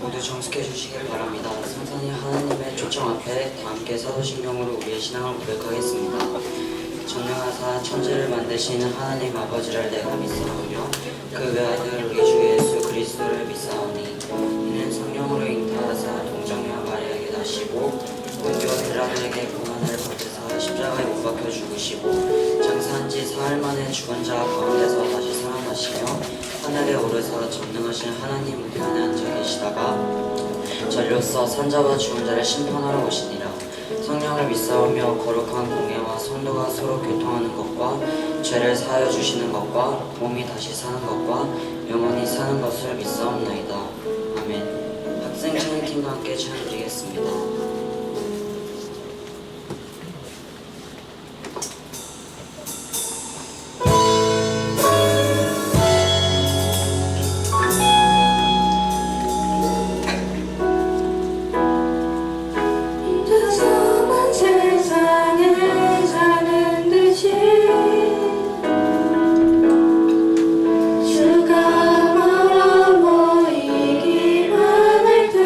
모두 정숙해 주시길 바랍니다. 성산이 하나님의 초청 앞에 다 함께 사도신경으로 우리의 신앙을 고백하겠습니다. 전능하사 천지를 만드시는 하나님 아버지를 내가 믿사오며 그 외아들 우리 주 예수 그리스도를 믿사오니 이는 성령으로 잉타하사 동정녀 마리아에게 나시고 본디오 빌라도에게 고난을 받으사 십자가에 못 박혀 죽으시고 장사한 지 사흘 만에 죽은 자 가운데서 다시 살아나시며 하늘에 오르사 전능하신 하나님 우편에 앉아 계시다가 전료서 산자와 죽은 자를 심판하러 오시니라. 성령을 믿사오며 거룩한 공예와 성도가 서로 교통하는 것과 죄를 사하여 주시는 것과 몸이 다시 사는 것과 영원히 사는 것을 믿사옵나이다. 아멘. 학생 찬양팀과 함께 찬양드리겠습니다. 주가 멀어 보이기만 할 때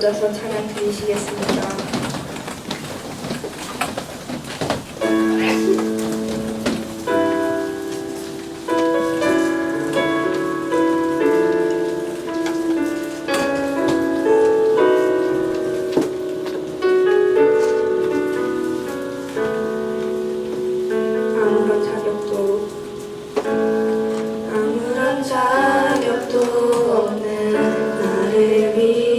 앉아서 찬양 드리시겠습니다. 아무런 자격도 없는 나를 위해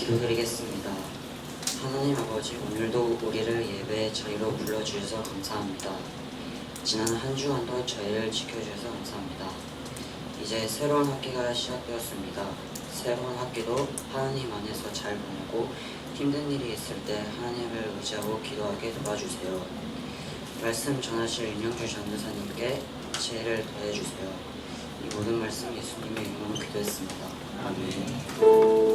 기도드리겠습니다. 하나님 아버지, 오늘도 우리를 예배의 자리로 불러주셔서 감사합니다. 지난 한 주간도 저희를 지켜주셔서 감사합니다. 이제 새로운 학기가 시작되었습니다. 새로운 학기도 하나님 안에서 잘 보내고 힘든 일이 있을 때 하나님을 의지하고 기도하게 도와주세요. 말씀 전하실 윤영주 전도사님께 지혜를 더해주세요. 이 모든 말씀 예수님의 이름으로 기도했습니다. 아멘.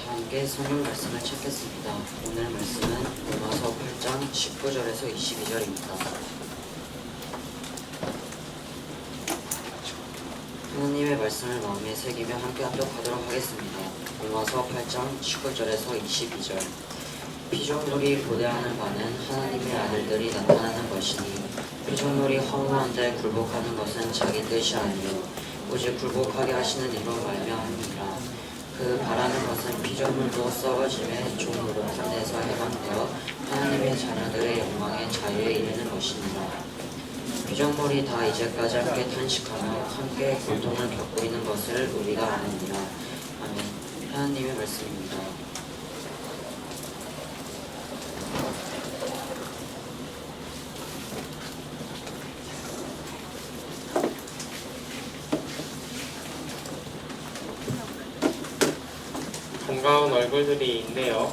함께 성경 말씀을 찾겠습니다. 오늘 말씀은 로마서 8장 19절에서 22절입니다. 하나님의 말씀을 마음에 새기며 함께 합독하도록 하겠습니다. 로마서 8장 19절에서 22절. 피조물이 고대하는 바는 하나님의 아들들이 나타나는 것이니 피조물이 허무한데 굴복하는 것은 자기 뜻이 아니요 오직 굴복하게 하시는 이로 말미암음이라. 그 바라는 것은 피조물도 썩어짐에 종으로 판에서 해방되어 하나님의 자녀들의 영광의 자유에 이르는 것이니라. 피조물이 다 이제까지 함께 탄식하며 함께 고통을 겪고 있는 것을 우리가 아느니라. 아멘. 하나님의 말씀입니다. 반가운 얼굴들이 있네요.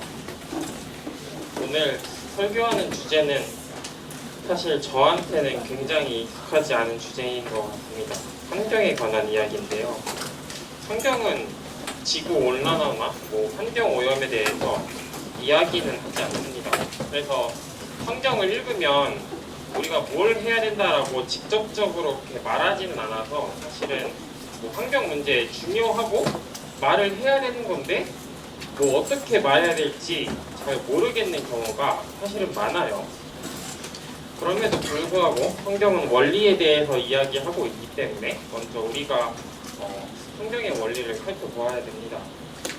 오늘 설교하는 주제는 사실 저한테는 굉장히 익숙하지 않은 주제인 것 같습니다. 환경에 관한 이야기인데요. 환경은 지구 온난화나 환경 오염에 대해서 이야기는 하지 않습니다. 그래서 환경을 읽으면 우리가 뭘 해야 된다라고 직접적으로 이렇게 말하지는 않아서 사실은 환경 문제 중요하고 말을 해야 되는 건데 어떻게 말해야 될지 잘 모르겠는 경우가 사실은 많아요. 그럼에도 불구하고 성경은 원리에 대해서 이야기하고 있기 때문에 먼저 우리가 성경의 원리를 살펴보아야 됩니다.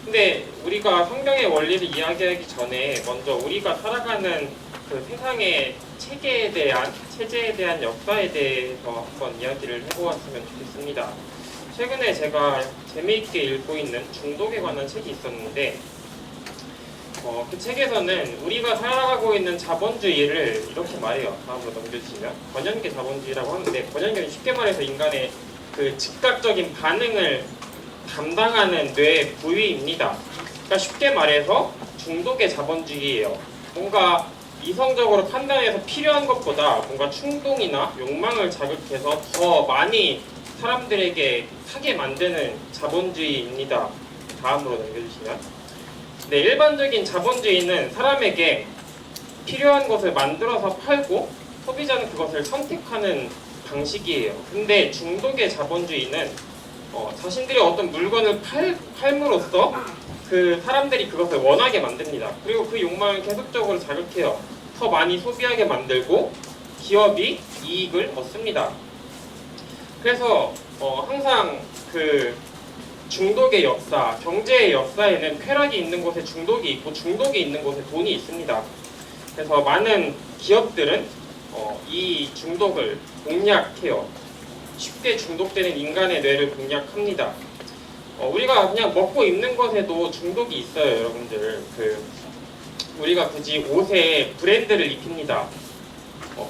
근데 우리가 성경의 원리를 이야기하기 전에 먼저 우리가 살아가는 그 세상의 체제에 대한 역사에 대해서 한번 이야기를 해보았으면 좋겠습니다. 최근에 제가 재미있게 읽고 있는 중독에 관한 책이 있었는데 그 책에서는 우리가 살아가고 있는 자본주의를 이렇게 말해요. 다음으로 넘겨주시면 권연계 자본주의라고 하는데, 권연계는 쉽게 말해서 인간의 그 즉각적인 반응을 담당하는 뇌의 부위입니다. 그러니까 쉽게 말해서 중독의 자본주의예요. 뭔가 이성적으로 판단해서 필요한 것보다 뭔가 충동이나 욕망을 자극해서 더 많이 사람들에게 사게 만드는 자본주의입니다. 다음으로 넘겨주시면 일반적인 자본주의는 사람에게 필요한 것을 만들어서 팔고 소비자는 그것을 선택하는 방식이에요. 근데 중독의 자본주의는 자신들이 어떤 물건을 팔므로써 그 사람들이 그것을 원하게 만듭니다. 그리고 그 욕망을 계속적으로 자극해요. 더 많이 소비하게 만들고 기업이 이익을 얻습니다. 그래서 항상 그 중독의 역사, 경제의 역사에는 쾌락이 있는 곳에 중독이 있고 중독이 있는 곳에 돈이 있습니다. 그래서 많은 기업들은 이 중독을 공략해요. 쉽게 중독되는 인간의 뇌를 공략합니다. 우리가 그냥 먹고 입는 것에도 중독이 있어요, 여러분들. 우리가 굳이 옷에 브랜드를 입힙니다.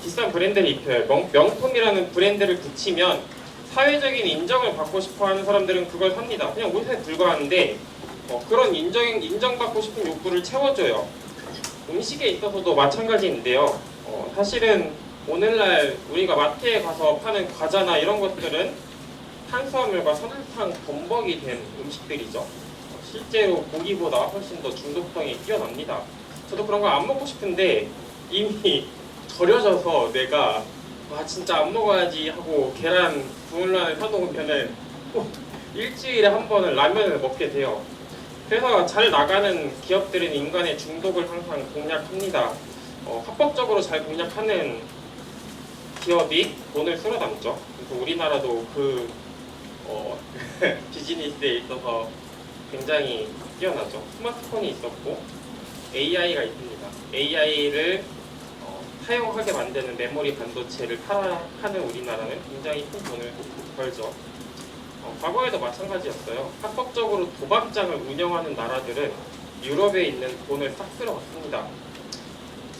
비싼 브랜드를 입혀요. 명품이라는 브랜드를 붙이면 사회적인 인정을 받고 싶어하는 사람들은 그걸 삽니다. 그냥 옷에 불과한데 그런 인정받고 싶은 욕구를 채워줘요. 음식에 있어서도 마찬가지인데요. 사실은 오늘날 우리가 마트에 가서 파는 과자나 이런 것들은 탄수화물과 설탕 범벅이 된 음식들이죠. 실제로 고기보다 훨씬 더 중독성이 뛰어납니다. 저도 그런 거 안 먹고 싶은데 이미 절여져서 내가 진짜 안 먹어야지 하고 계란 구울란을 사놓으면은 일주일에 한 번은 라면을 먹게 돼요. 그래서 잘 나가는 기업들은 인간의 중독을 항상 공략합니다. 합법적으로 잘 공략하는 기업이 돈을 쓸어 담죠. 그래서 우리나라도 비즈니스에 있어서 굉장히 뛰어나죠. 스마트폰이 있었고 AI가 있습니다. AI를 사용하게 만드는 메모리 반도체를 파는 우리나라는 굉장히 큰 돈을 벌죠. 과거에도 마찬가지였어요. 합법적으로 도박장을 운영하는 나라들은 유럽에 있는 돈을 싹 쓸어갔습니다.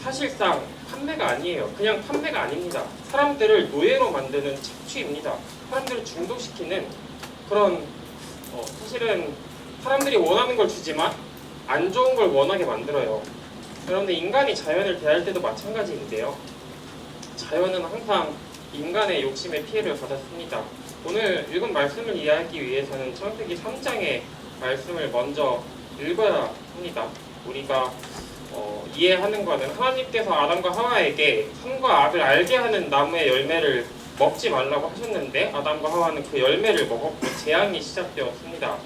사실상 판매가 아니에요. 그냥 판매가 아닙니다. 사람들을 노예로 만드는 착취입니다. 사람들을 중독시키는 그런 사실은 사람들이 원하는 걸 주지만 안 좋은 걸 원하게 만들어요. 여러분들 인간이 자연을 대할 때도 마찬가지인데요. 자연은 항상 인간의 욕심에 피해를 받았습니다. 오늘 읽은 말씀을 이해하기 위해서는 창세기 3장의 말씀을 먼저 읽어야 합니다. 우리가 이해하는 것은 하나님께서 아담과 하와에게 선과 악을 알게 하는 나무의 열매를 먹지 말라고 하셨는데 아담과 하와는 그 열매를 먹었고 재앙이 시작되었습니다.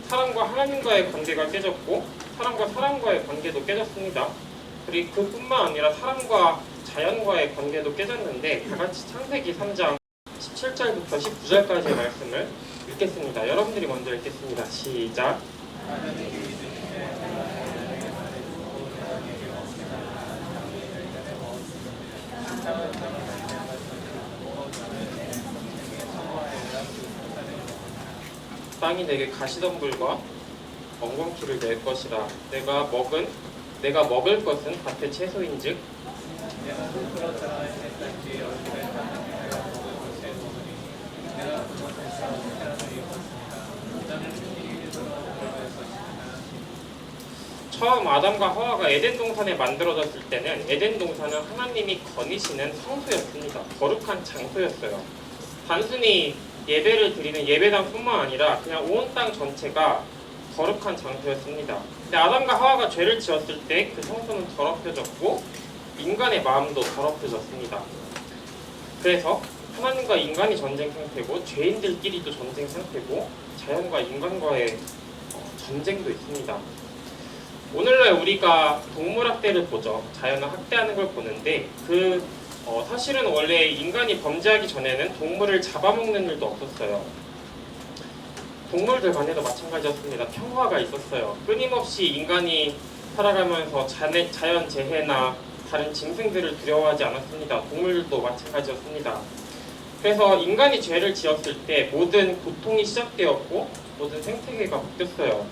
사람과 하나님과의 관계가 깨졌고 사람과 사람과의 관계도 깨졌습니다. 그리고 그뿐만 아니라 사람과 자연과의 관계도 깨졌는데 다같이 창세기 3장 17절부터 19절까지의 말씀을 읽겠습니다. 여러분들이 먼저 읽겠습니다. 시작. 땅이 내게 가시덤불과 엉겅퀴를 낼 것이라. 내가 먹을 것은 밭의 채소인즉 처음 아담과 하와가 에덴 동산에 만들어졌을 때는 에덴 동산은 하나님이 거니시는 성소였습니다. 거룩한 장소였어요. 단순히 예배를 드리는 예배당뿐만 아니라 그냥 온 땅 전체가 거룩한 장소였습니다. 근데 아담과 하와가 죄를 지었을 때 그 성소는 더럽혀졌고 인간의 마음도 더럽혀졌습니다. 그래서 하나님과 인간이 전쟁 상태고 죄인들끼리도 전쟁 상태고 자연과 인간과의 전쟁도 있습니다. 오늘날 우리가 동물학대를 보죠. 자연을 학대하는 걸 보는데 사실은 원래 인간이 범죄하기 전에는 동물을 잡아먹는 일도 없었어요. 동물들 간에도 마찬가지였습니다. 평화가 있었어요. 끊임없이 인간이 살아가면서 자연 재해나 다른 짐승들을 두려워하지 않았습니다. 동물들도 마찬가지였습니다. 그래서 인간이 죄를 지었을 때 모든 고통이 시작되었고 모든 생태계가 바뀌었어요.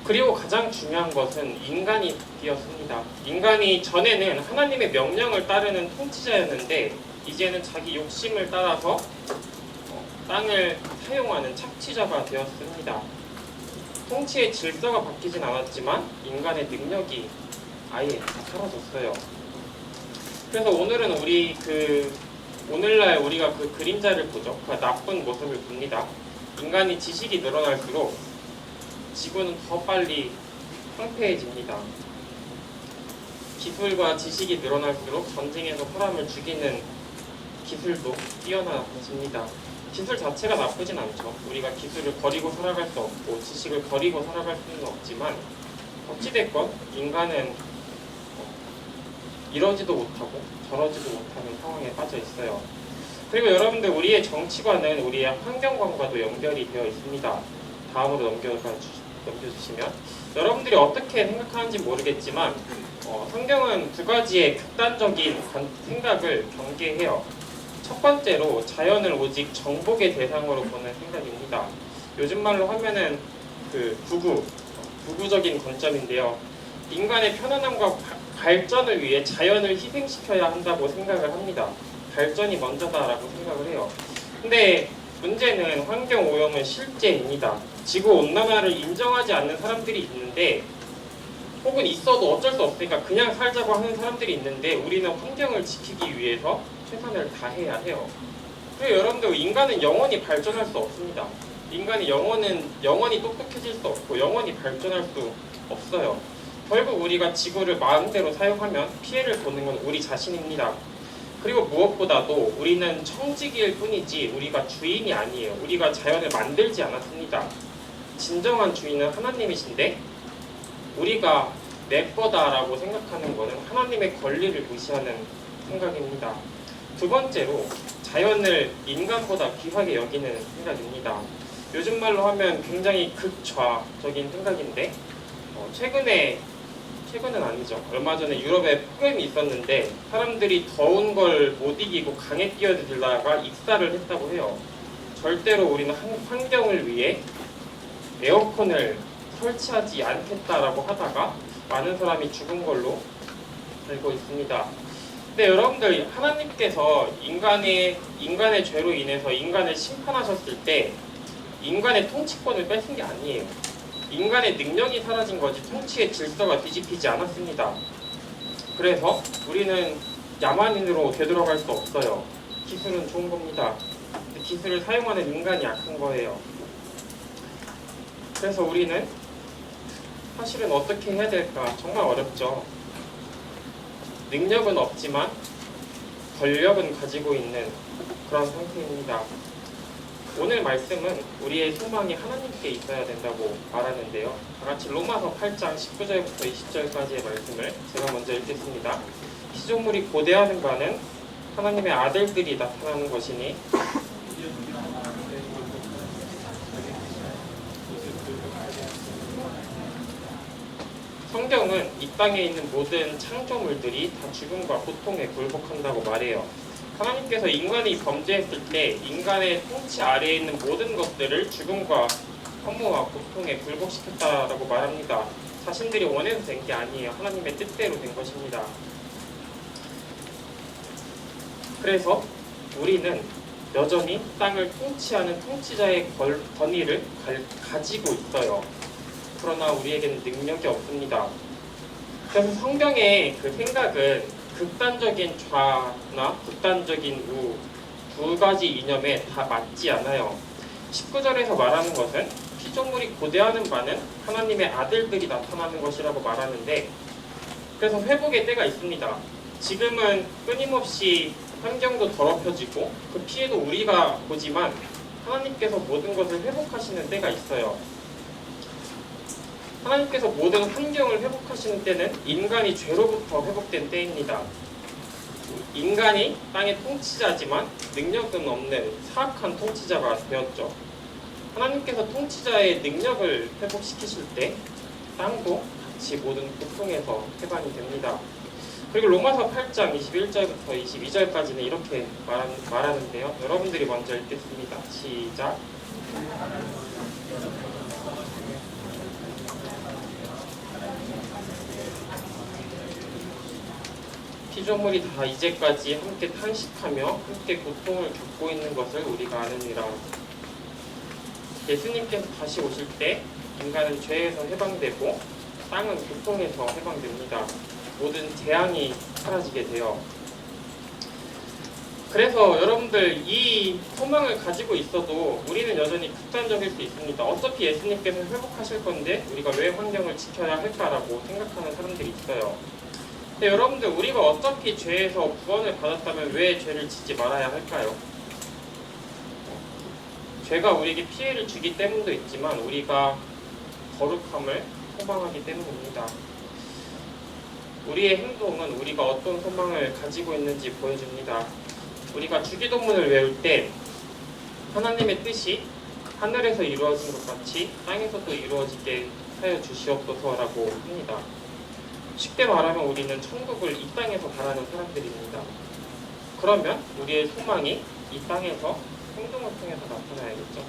그리고 가장 중요한 것은 인간이 바뀌었습니다. 인간이 전에는 하나님의 명령을 따르는 통치자였는데 이제는 자기 욕심을 따라서 땅을 사용하는 착취자가 되었습니다. 통치의 질서가 바뀌진 않았지만 인간의 능력이 아예 사라졌어요. 그래서 오늘은 오늘날 우리가 그 그림자를 보죠. 그 나쁜 모습을 봅니다. 인간이 지식이 늘어날수록 지구는 더 빨리 황폐해집니다. 기술과 지식이 늘어날수록 전쟁에서 사람을 죽이는 기술도 뛰어나집니다. 기술 자체가 나쁘진 않죠. 우리가 기술을 버리고 살아갈 수 없고 지식을 버리고 살아갈 수는 없지만 어찌됐건 인간은 이러지도 못하고 저러지도 못하는 상황에 빠져 있어요. 그리고 여러분들 우리의 정치관은 우리의 환경관과도 연결이 되어 있습니다. 다음으로 넘겨주시면 여러분들이 어떻게 생각하는지 모르겠지만 성경은 두 가지의 극단적인 생각을 경계해요. 첫 번째로 자연을 오직 정복의 대상으로 보는 생각입니다. 요즘 말로 하면은 부구적인 관점인데요. 인간의 편안함과 발전을 위해 자연을 희생시켜야 한다고 생각을 합니다. 발전이 먼저다라고 생각을 해요. 근데 문제는 환경 오염은 실제입니다. 지구온난화를 인정하지 않는 사람들이 있는데 혹은 있어도 어쩔 수 없으니까 그냥 살자고 하는 사람들이 있는데 우리는 환경을 지키기 위해서 최선을 다해야 해요. 그리고 여러분들 인간은 영원히 발전할 수 없습니다. 인간이 영원히 똑똑해질 수 없고 영원히 발전할 수 없어요. 결국 우리가 지구를 마음대로 사용하면 피해를 보는 건 우리 자신입니다. 그리고 무엇보다도 우리는 청지기일 뿐이지 우리가 주인이 아니에요. 우리가 자연을 만들지 않았습니다. 진정한 주인은 하나님이신데 우리가 내 거다라고 생각하는 것은 하나님의 권리를 무시하는 생각입니다. 두 번째로 자연을 인간보다 귀하게 여기는 생각입니다. 요즘 말로 하면 굉장히 극좌적인 생각인데 최근은 아니죠. 얼마 전에 유럽에 폭염이 있었는데 사람들이 더운 걸 못 이기고 강에 뛰어들다가 익사를 했다고 해요. 절대로 우리는 환경을 위해 에어컨을 설치하지 않겠다라고 하다가 많은 사람이 죽은 걸로 알고 있습니다. 근데 여러분들, 하나님께서 인간의 죄로 인해서 인간을 심판하셨을 때 인간의 통치권을 뺏은 게 아니에요. 인간의 능력이 사라진 거지 통치의 질서가 뒤집히지 않았습니다. 그래서 우리는 야만인으로 되돌아갈 수 없어요. 기술은 좋은 겁니다. 근데 기술을 사용하는 인간이 약한 거예요. 그래서 우리는 사실은 어떻게 해야 될까 정말 어렵죠. 능력은 없지만 권력은 가지고 있는 그런 상태입니다. 오늘 말씀은 우리의 소망이 하나님께 있어야 된다고 말하는데요. 다같이 로마서 8장 19절부터 20절까지의 말씀을 제가 먼저 읽겠습니다. 피조물이 고대하는 바는 하나님의 아들들이 나타나는 것이니 성경은 이 땅에 있는 모든 창조물들이 다 죽음과 고통에 굴복한다고 말해요. 하나님께서 인간이 범죄했을 때 인간의 통치 아래에 있는 모든 것들을 죽음과 허무와 고통에 굴복시켰다라고 말합니다. 자신들이 원해서 된 게 아니에요. 하나님의 뜻대로 된 것입니다. 그래서 우리는 여전히 땅을 통치하는 통치자의 권위를 가지고 있어요. 그러나 우리에게는 능력이 없습니다. 그래서 성경의 그 생각은 극단적인 좌나 극단적인 우 두 가지 이념에 다 맞지 않아요. 19절에서 말하는 것은 피조물이 고대하는 바는 하나님의 아들들이 나타나는 것이라고 말하는데, 그래서 회복의 때가 있습니다. 지금은 끊임없이 환경도 더럽혀지고 그 피해도 우리가 보지만 하나님께서 모든 것을 회복하시는 때가 있어요. 하나님께서 모든 환경을 회복하시는 때는 인간이 죄로부터 회복된 때입니다. 인간이 땅의 통치자지만 능력은 없는 사악한 통치자가 되었죠. 하나님께서 통치자의 능력을 회복시키실 때 땅도 같이 모든 고통에서 해방이 됩니다. 그리고 로마서 8장 21절부터 22절까지는 이렇게 말하는데요. 여러분들이 먼저 읽겠습니다. 시작. 피조물이 다 이제까지 함께 탄식하며 함께 고통을 겪고 있는 것을 우리가 아느니라. 예수님께서 다시 오실 때 인간은 죄에서 해방되고 땅은 고통에서 해방됩니다. 모든 재앙이 사라지게 돼요. 그래서 여러분들, 이 소망을 가지고 있어도 우리는 여전히 극단적일 수 있습니다. 어차피 예수님께서 회복하실 건데 우리가 왜 환경을 지켜야 할까라고 생각하는 사람들이 있어요. 근데 여러분들, 우리가 어차피 죄에서 구원을 받았다면 왜 죄를 짓지 말아야 할까요? 죄가 우리에게 피해를 주기 때문도 있지만 우리가 거룩함을 소망하기 때문입니다. 우리의 행동은 우리가 어떤 소망을 가지고 있는지 보여줍니다. 우리가 주기도문을 외울 때 하나님의 뜻이 하늘에서 이루어진 것 같이 땅에서도 이루어지게 하여 주시옵소서라고 합니다. 쉽게 말하면 우리는 천국을 이 땅에서 바라는 사람들입니다. 그러면 우리의 소망이 이 땅에서 행동을 통해서 나타나야겠죠.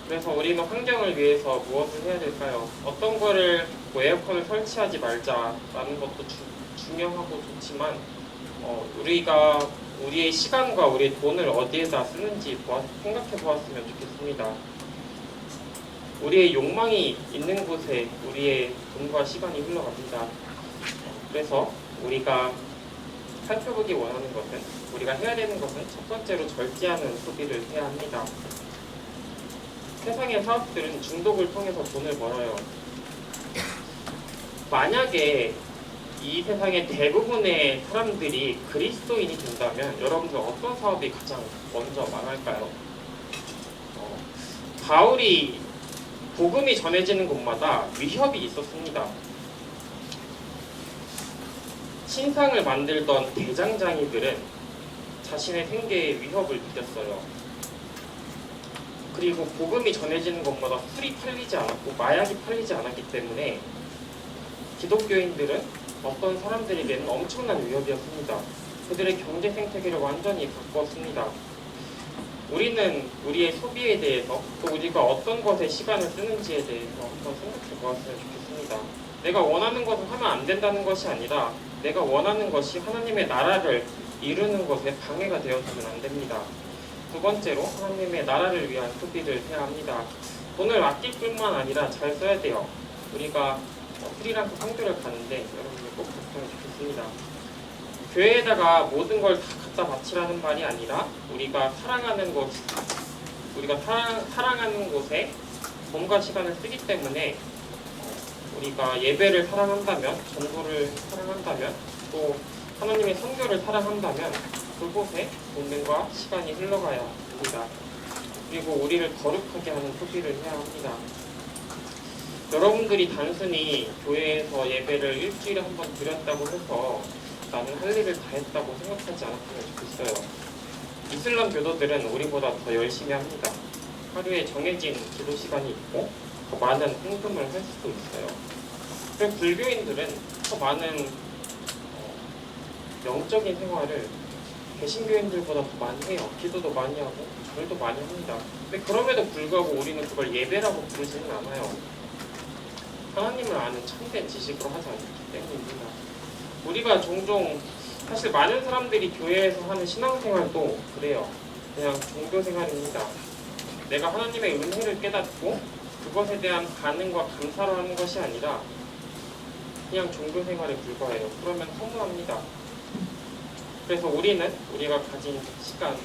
그래서 우리는 환경을 위해서 무엇을 해야 될까요? 어떤 거를 에어컨을 설치하지 말자라는 것도 중요하고 좋지만 우리가 우리의 시간과 우리의 돈을 어디에다 쓰는지 생각해 보았으면 좋겠습니다. 우리의 욕망이 있는 곳에 우리의 돈과 시간이 흘러갑니다. 그래서 우리가 살펴보기 원하는 것은, 우리가 해야 되는 것은 첫 번째로 절제하는 소비를 해야 합니다. 세상의 사업들은 중독을 통해서 돈을 벌어요. 만약에 이 세상의 대부분의 사람들이 그리스도인이 된다면 여러분들 어떤 사업이 가장 먼저 망할까요? 바울이 복음이 전해지는 곳마다 위협이 있었습니다. 신상을 만들던 대장장이들은 자신의 생계에 위협을 느꼈어요. 그리고 복음이 전해지는 것마다 술이 팔리지 않았고 마약이 팔리지 않았기 때문에 기독교인들은 어떤 사람들에게는 엄청난 위협이었습니다. 그들의 경제 생태계를 완전히 바꿨습니다. 우리는 우리의 소비에 대해서 또 우리가 어떤 것에 시간을 쓰는지에 대해서 한번 생각해 보았으면 좋겠습니다. 내가 원하는 것을 하면 안 된다는 것이 아니라 내가 원하는 것이 하나님의 나라를 이루는 것에 방해가 되어서는 안 됩니다. 두 번째로 하나님의 나라를 위한 소비를 해야 합니다. 돈을 아낄 뿐만 아니라 잘 써야 돼요. 우리가 프리랑스 선교를 가는데 여러분들 꼭 봤으면 좋겠습니다. 교회에다가 모든 걸 다 갖다 바치라는 말이 아니라 우리가 사랑하는 곳에 돈과 시간을 쓰기 때문에 우리가 예배를 사랑한다면, 전도를 사랑한다면, 또 하나님의 선교를 사랑한다면 그곳에 돈과 시간이 흘러가야 합니다. 그리고 우리를 거룩하게 하는 소비를 해야 합니다. 여러분들이 단순히 교회에서 예배를 일주일에 한 번 드렸다고 해서 나는 할 일을 다 했다고 생각하지 않았으면 좋겠어요. 이슬람 교도들은 우리보다 더 열심히 합니다. 하루에 정해진 기도 시간이 있고 더 많은 헌금을 할 수도 있어요. 그리고 불교인들은 더 많은 영적인 생활을 개신교인들보다 더 많이 해요. 기도도 많이 하고 절도 많이 합니다. 근데 그럼에도 불구하고 우리는 그걸 예배라고 부르지는 않아요. 하나님을 아는 참된 지식으로 하지 않기 때문입니다. 우리가 종종 사실 많은 사람들이 교회에서 하는 신앙생활도 그래요. 그냥 종교생활입니다. 내가 하나님의 은혜를 깨닫고 그것에 대한 반응과 감사로 하는 것이 아니라 그냥 종교생활에 불과해요. 그러면 허무합니다. 그래서 우리가 가진 시간,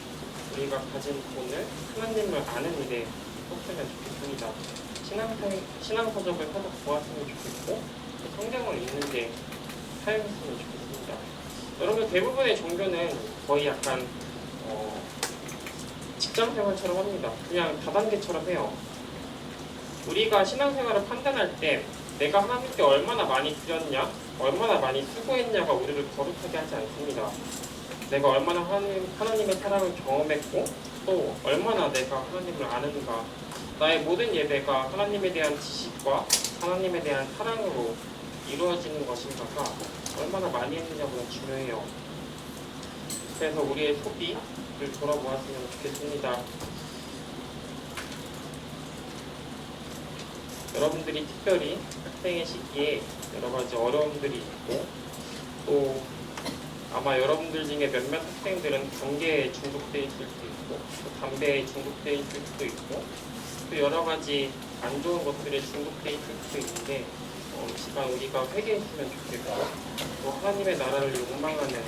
우리가 가진 돈을 하나님을 아는 일에 썼으면 좋겠습니다. 신앙서적을 사서 보았으면 좋겠고 성경을 읽는데 사용했으면 좋겠습니다. 여러분 대부분의 종교는 거의 약간 직장생활처럼 합니다. 그냥 다단계처럼 해요. 우리가 신앙생활을 판단할 때 내가 하나님께 얼마나 많이 드렸냐, 얼마나 많이 수고했냐가 우리를 거룩하게 하지 않습니다. 내가 얼마나 하나님의 사랑을 경험했고 또 얼마나 내가 하나님을 아는가, 나의 모든 예배가 하나님에 대한 지식과 하나님에 대한 사랑으로 이루어지는 것인가가 얼마나 많이 했느냐보다 중요해요. 그래서 우리의 소비를 돌아보았으면 좋겠습니다. 여러분들이 특별히 학생의 시기에 여러 가지 어려움들이 있고 또 아마 여러분들 중에 몇몇 학생들은 관계에 중독되어 있을 수도 있고 또 담배에 중독되어 있을 수도 있고 또 여러 가지 안 좋은 것들에 중독되어 있을 수도 있는데 이 시간 우리가 회개했으면 좋겠고 또 하나님의 나라를 욕망하는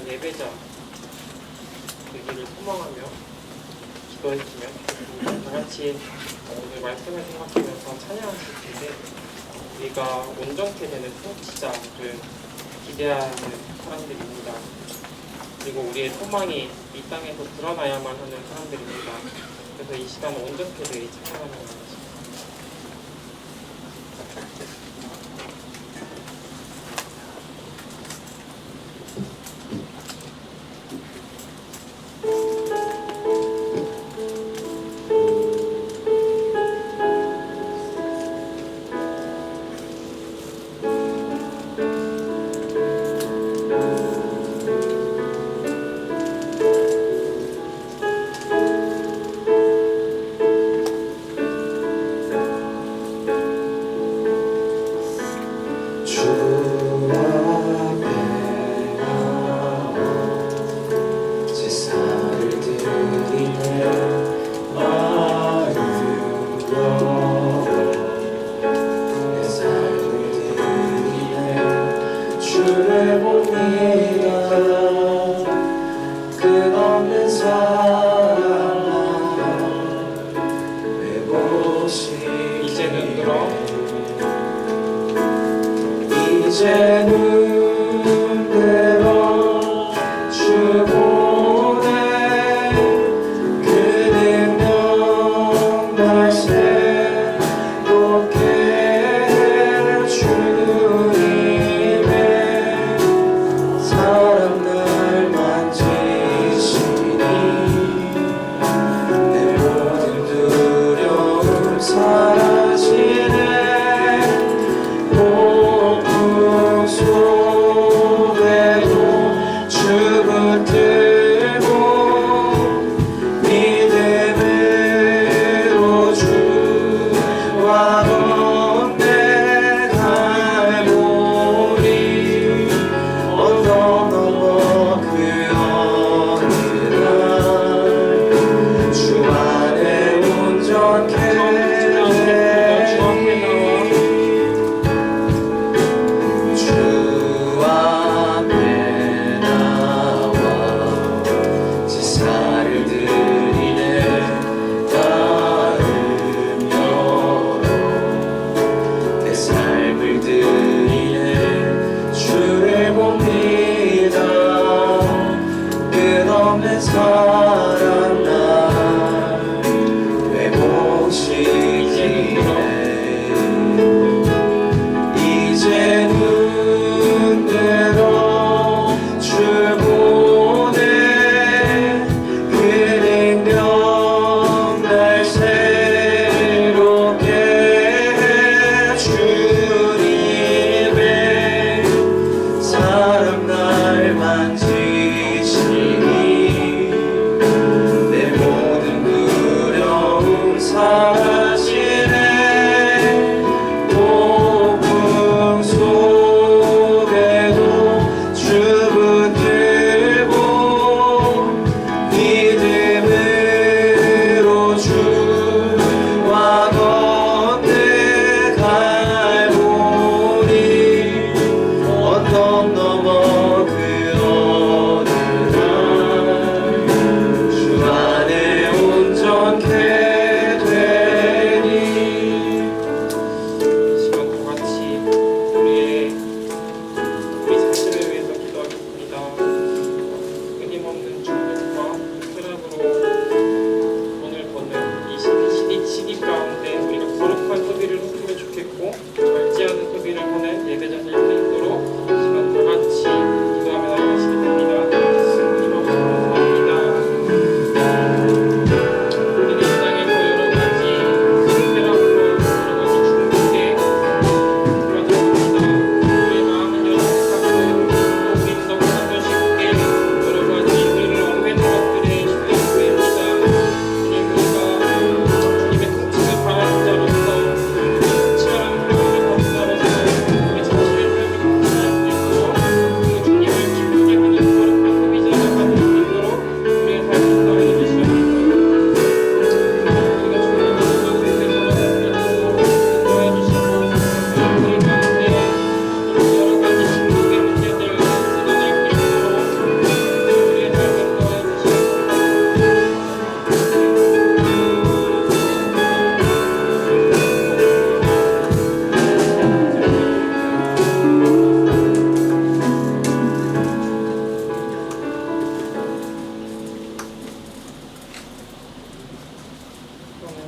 예배자 되기를 소망하며 기도했으면 좋겠습니다. 다 같이 오늘 말씀을 생각하면서 찬양하실 텐데 우리가 온전케 되는 통치자를 기대하는 사람들입니다. 그리고 우리의 소망이 이 땅에서 드러나야만 하는 사람들입니다. 그래서 이 시간 온전케 되게 찬양하는 것입니다.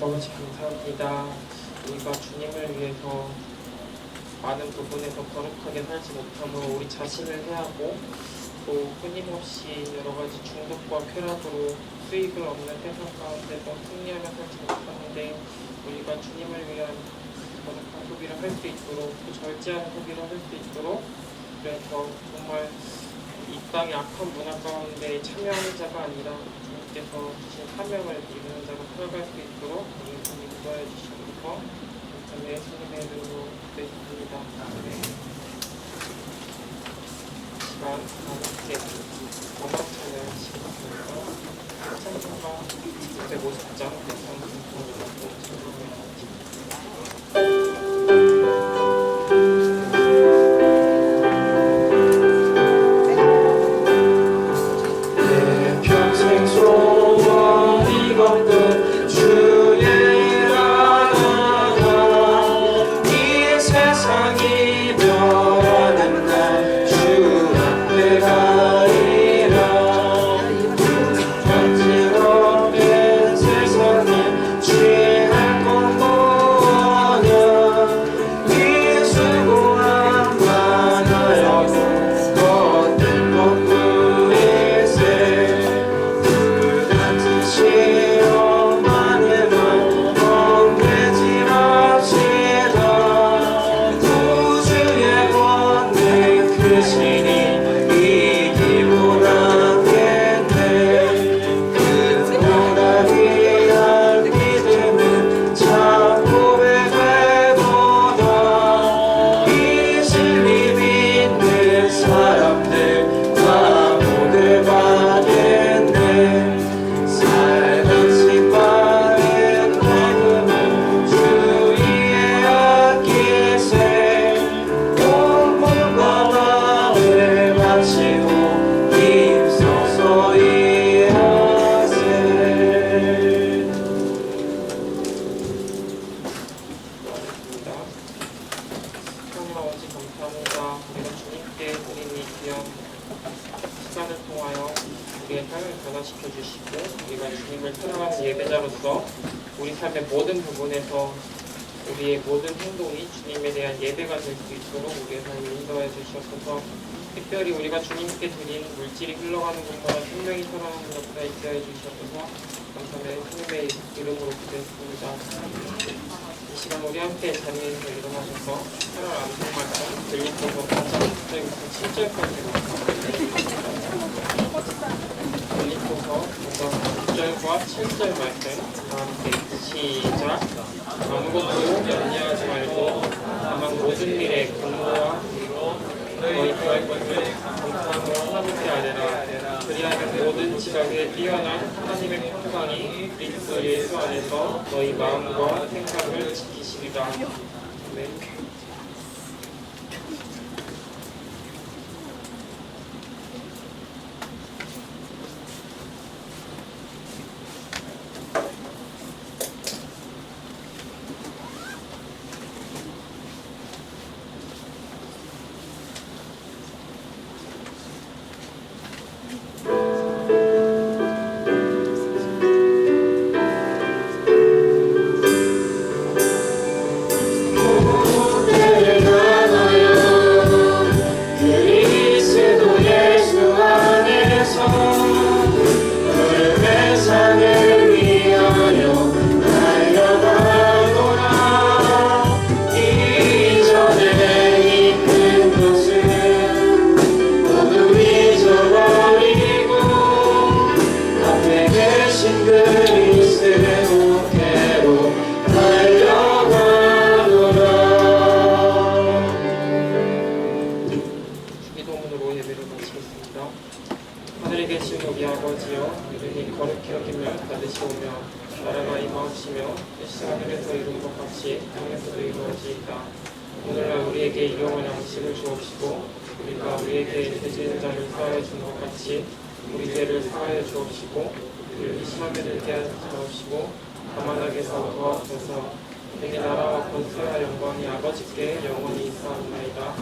아버지 감사합니다. 우리가 주님을 위해서 많은 부분에서 거룩하게 살지 못하므로 우리 자신을 해하고 또 끊임없이 여러 가지 중독과 쾌락으로 수익을 얻는 세상 가운데서 승리하며 살지 못하는데 우리가 주님을 위한 거룩한 소비를 할 수 있도록 또 절제하는 소비를 할 수 있도록 그래서 정말 이 땅의 악한 문화 가운데 참여하는 자가 아니라 주님께서 주신 사명을 이루는 자가 살아갈 수 있도록 우리 주님 인도해 주시옵소서. 예수님의 이름으로 기도했습니다. 시간 함께 원망찬을 시작합니다. 찬송가 150장 내 평생 소원 이것도 주의 나라가 이 세상이 변하는 날 주 앞에 가리라. 간지럽게 세상에 취할 것 뭐냐 이 수고한 많아요 걷는 것뿐일세. 그 같은 시험만 해도 험해지랍시다. 우주의 권능 크시니 이기고 나겠네. 그보다 위한 믿음은 참 고백되도다. 이 진리 믿는 사람들 다 복을 받겠네. 살같이 빠른 믿음은 주위에 아끼세. 온 몸과 마음을 바치고 힘써서 일하세. 기도하겠습니다. 하나님 아버지 감사합니다. 우리가 주님께 드린 이 귀한 시간을 통하여 우리의 삶을 변화시켜 주시고 우리가 주님을 사랑하는 예배자로서 우리 삶의 모든 부분에서 우리의 모든 행동이 주님에 대한 예배가 될 수 있도록 우리의 삶을 인도해 주시옵소서. 특별히 우리가 주님께 드린 물질이 흘러가는 곳마다 생명이 살아나는 것보다 있게 해 주시옵소서. 감사합니다. 주님의 이름으로 기도했습니다. 이 시간 우리 함께 자리에서 일어나셔서 하나님 안성 말씀 빌립보서 4장 6절부터 7절까지 빌립보서 4장 6절과 7절 말씀 다 함께 시작. 아무것도 염려하지 말고 다만 모든 일에 근무와 너희 구할 것을 감사함으로 하나님께 아뢰라. 그리하면 모든 지각에 뛰어난 하나님의 평강이 그리스도 예수 안에서 너희 마음과 생각을 지키시리라. 아멘. 하늘에 계신 우리 아버지여, 이름이 거룩히 여김을 받으시오며 나라가 임하옵시며 뜻이 하늘에서 이룬 것 같이 땅에서도 이루어지이다. 오늘날 우리에게 일용할 양식을 주옵시고 우리가 우리에게 죄 지은 자를 사하여 준 것 같이 우리 죄를 사하여 주옵시고 우리를 시험에 들게 하지 마옵시고 다만 악에서 도와주소서. 내게 나라와 권세와 영광이 아버지께 영원히 있사옵나이다.